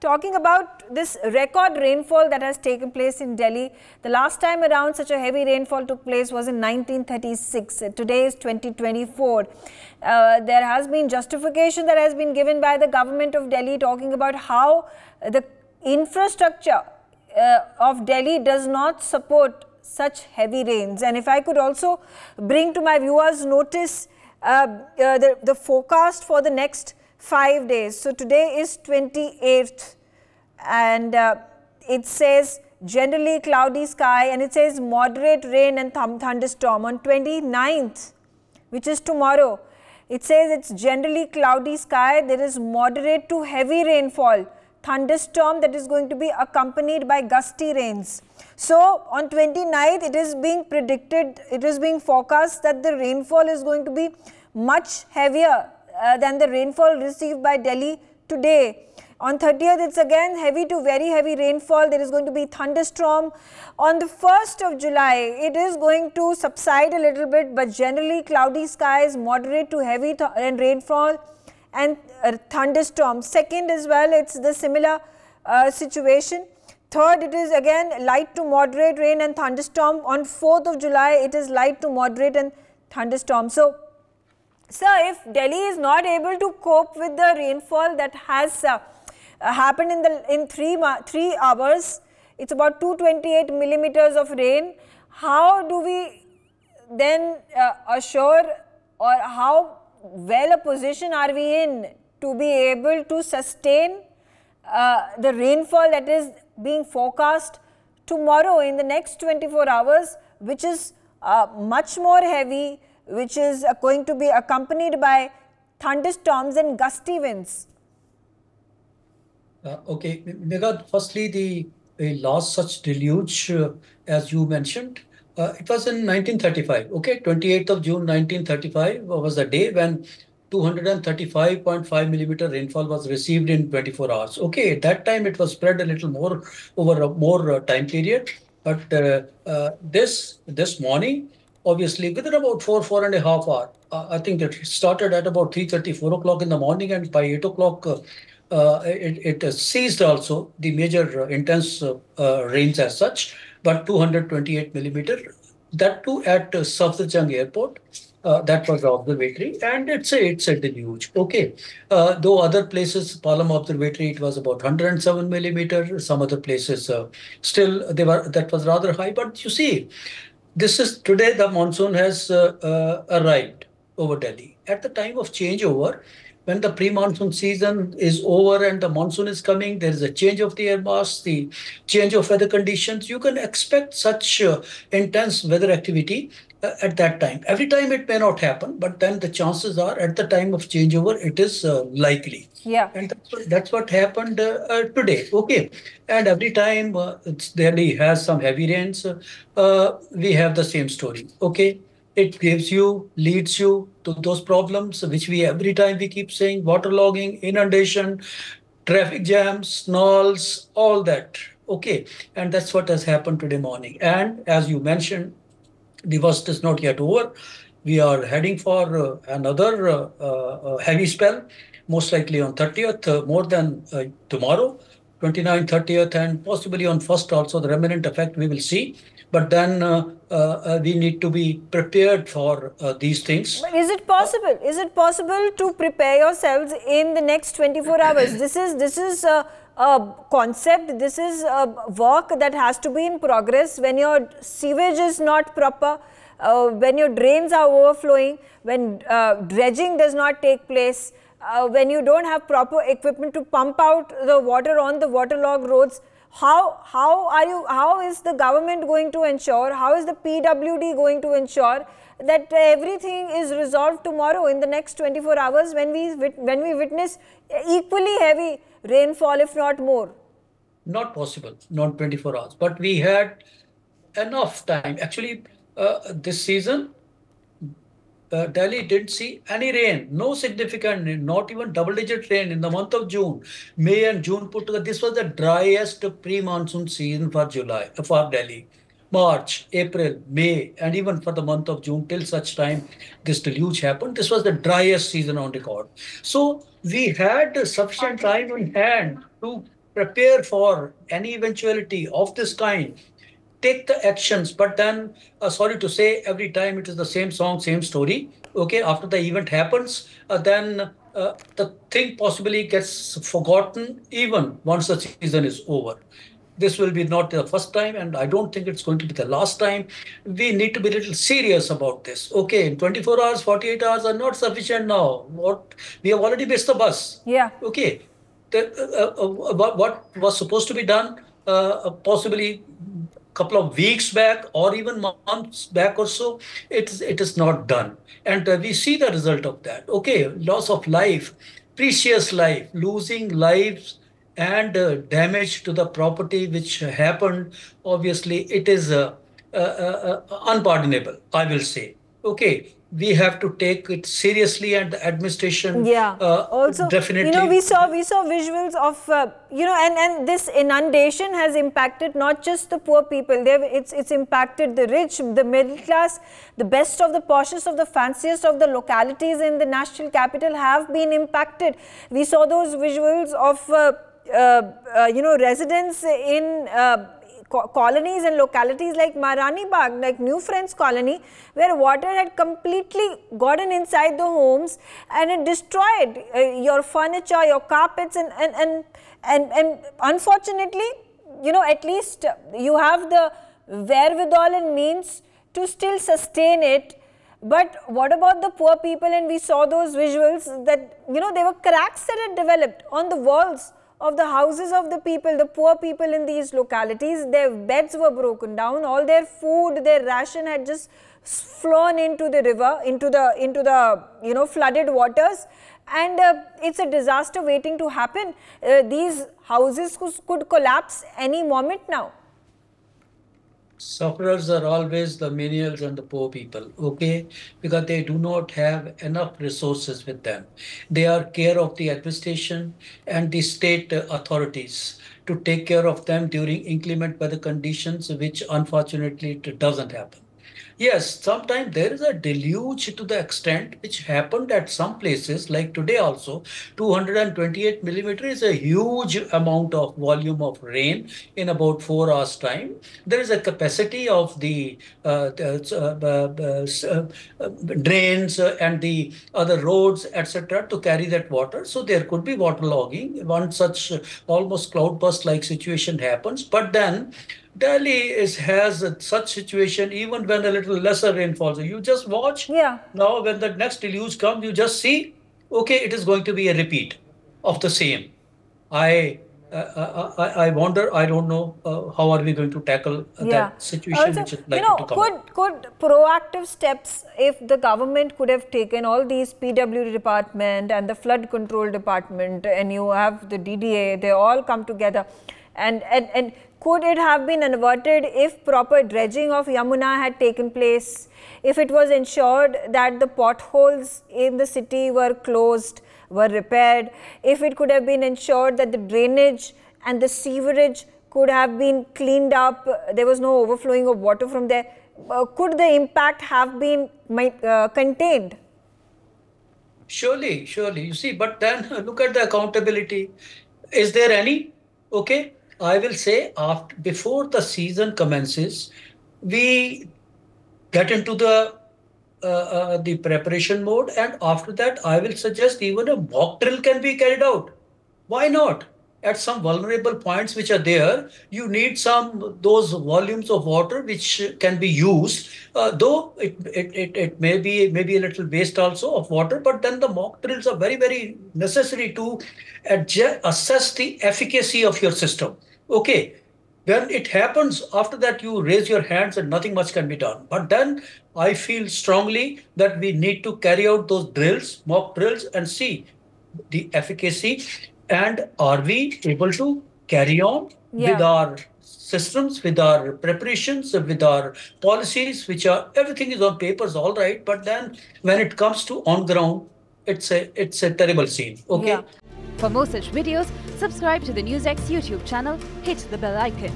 talking about this record rainfall that has taken place in Delhi. The last time around such a heavy rainfall took place was in 1936. Today is 2024. There has been justification that has been given by the government of Delhi talking about how the infrastructure of Delhi does not support such heavy rains. And if I could also bring to my viewers notice the forecast for the next 5 days. So today is 28th and it says generally cloudy sky, and it says moderate rain and thunderstorm. On 29th, which is tomorrow, it says it's generally cloudy sky, there is moderate to heavy rainfall, thunderstorm that is going to be accompanied by gusty rains. So on 29th, it is being predicted, it is being forecast that the rainfall is going to be much heavier than the rainfall received by Delhi today. On 30th, it's again heavy to very heavy rainfall. There is going to be thunderstorm. On the 1st of July, it is going to subside a little bit, but generally cloudy skies, moderate to heavy rainfall and thunderstorm. Second as well, it's the similar situation. Third, it is again light to moderate rain and thunderstorm. On 4th of July, it is light to moderate and thunderstorm. So, sir, if Delhi is not able to cope with the rainfall that has happened in 3 hours, it's about 228 millimeters of rain. How do we then assure, or how well a position are we in to be able to sustain the rainfall that is being forecast tomorrow in the next 24 hours, which is much more heavy, which is going to be accompanied by thunderstorms and gusty winds? Okay, Megha, firstly, the last such deluge, as you mentioned, it was in 1935, okay, 28th of June 1935 was the day when 235.5 millimeter rainfall was received in 24 hours. Okay, at that time it was spread a little more over a more time period, but this morning, obviously, within about 4.5 hours, I think it started at about 3:30, 4 o'clock in the morning, and by 8 o'clock, it ceased also the major intense rains as such, but 228 millimeter, that too at Safdarjung Airport. That was the observatory, and it's a deluge. Okay, though other places, Palam Observatory, it was about 107 millimeter. Some other places still that was rather high. But you see, this is today the monsoon has arrived over Delhi. At the time of changeover, when the pre-monsoon season is over and the monsoon is coming, there is a change of the air mass, the change of weather conditions. You can expect such intense weather activity at that time. Every time it may not happen, but then the chances are at the time of changeover, it is likely. Yeah. And that's what happened today. Okay. And every time Delhi has some heavy rains, we have the same story. Okay. It leads you to those problems which we every time we keep saying: waterlogging, inundation, traffic jams, snarls, all that. Okay. And that's what has happened today morning. And as you mentioned, the worst is not yet over. We are heading for another heavy spell, most likely on 30th, more than tomorrow, 29th, 30th, and possibly on 1st also. The remnant effect we will see. But then we need to be prepared for these things. But is it possible? Is it possible to prepare yourselves in the next 24 hours? This is a concept. This is a work that has to be in progress. When your sewage is not proper, when your drains are overflowing, when dredging does not take place, when you don't have proper equipment to pump out the water on the waterlogged roads. How is the government going to ensure, how is the PWD going to ensure that everything is resolved tomorrow in the next 24 hours when we witness equally heavy rainfall, if not more? Not possible, not 24 hours. But we had enough time. Actually, this season, Delhi didn't see any rain, no significant rain, not even double-digit rain in the month of June. May and June put together, this was the driest pre-monsoon season for Delhi. March, April, May, and even for the month of June, till such time this deluge happened, this was the driest season on record. So we had sufficient time in hand to prepare for any eventuality of this kind, take the actions. But then, sorry to say, every time it is the same song, same story. Okay, after the event happens, then the thing possibly gets forgotten even once the season is over. This will be not the first time, and I don't think it's going to be the last time. We need to be a little serious about this. Okay, 24 hours, 48 hours are not sufficient now. What we have already missed the bus. Yeah. Okay, what was supposed to be done, possibly couple of weeks back or even months back or so, it is not done, and we see the result of that. Okay, loss of life, precious life, losing lives, and damage to the property which happened. Obviously, it is unpardonable, I will say. Okay, we have to take it seriously, and the administration Yeah. Also, definitely. we saw visuals of and this inundation has impacted not just the poor people. It's impacted the rich, the middle class, the best of the poshest of the fanciest of the localities in the national capital have been impacted. We saw those visuals of residents in colonies and localities like Maharani Bagh, like New Friends Colony, where water had completely gotten inside the homes and it destroyed your furniture, your carpets, and unfortunately, at least you have the wherewithal and means to still sustain it. But what about the poor people? And we saw those visuals that, there were cracks that had developed on the walls of the houses of the people, the poor people in these localities. Their beds were broken down, all their food, their ration had just flown into the river, into the flooded waters, and it's a disaster waiting to happen. These houses could collapse any moment now. Sufferers are always the menials and the poor people, okay? Because they do not have enough resources with them. They are care of the administration and the state authorities to take care of them during inclement weather conditions, which unfortunately it doesn't happen. Yes, sometimes there is a deluge to the extent which happened at some places, like today also. 228 millimeter is a huge amount of volume of rain in about 4 hours time. There is a capacity of the drains and the other roads, etc., to carry that water. So there could be waterlogging. One such almost cloudburst like situation happens, but then Delhi has such situation even when a little lesser rainfall. So you just watch. Yeah. Now when the next deluge comes, you just see, okay, it is going to be a repeat of the same. I wonder, I don't know how are we going to tackle that situation also, which is likely to come could proactive steps, if the government could have taken all these PWD department and the flood control department, and you have the DDA, they all come together, and could it have been averted if proper dredging of Yamuna had taken place, if it was ensured that the potholes in the city were closed, were repaired, if it could have been ensured that the drainage and the sewerage could have been cleaned up, there was no overflowing of water from there, could the impact have been contained? Surely, surely. You see, but then look at the accountability. Is there any? Okay. I will say before the season commences, we get into the preparation mode, and after that, I will suggest even a mock drill can be carried out. Why not? At some vulnerable points which are there, you need those volumes of water which can be used. Though it may be a little waste also of water, but then the mock drills are very, very necessary to assess the efficacy of your system. Okay, when it happens, after that you raise your hands and nothing much can be done. But then I feel strongly that we need to carry out those drills, mock drills, and see the efficacy, and are we able to carry on with our systems, with our preparations, with our policies, everything is on papers, all right, but then when it comes to on ground, it's a terrible scene. Okay. For more such videos, subscribe to the NewsX YouTube channel, hit the bell icon.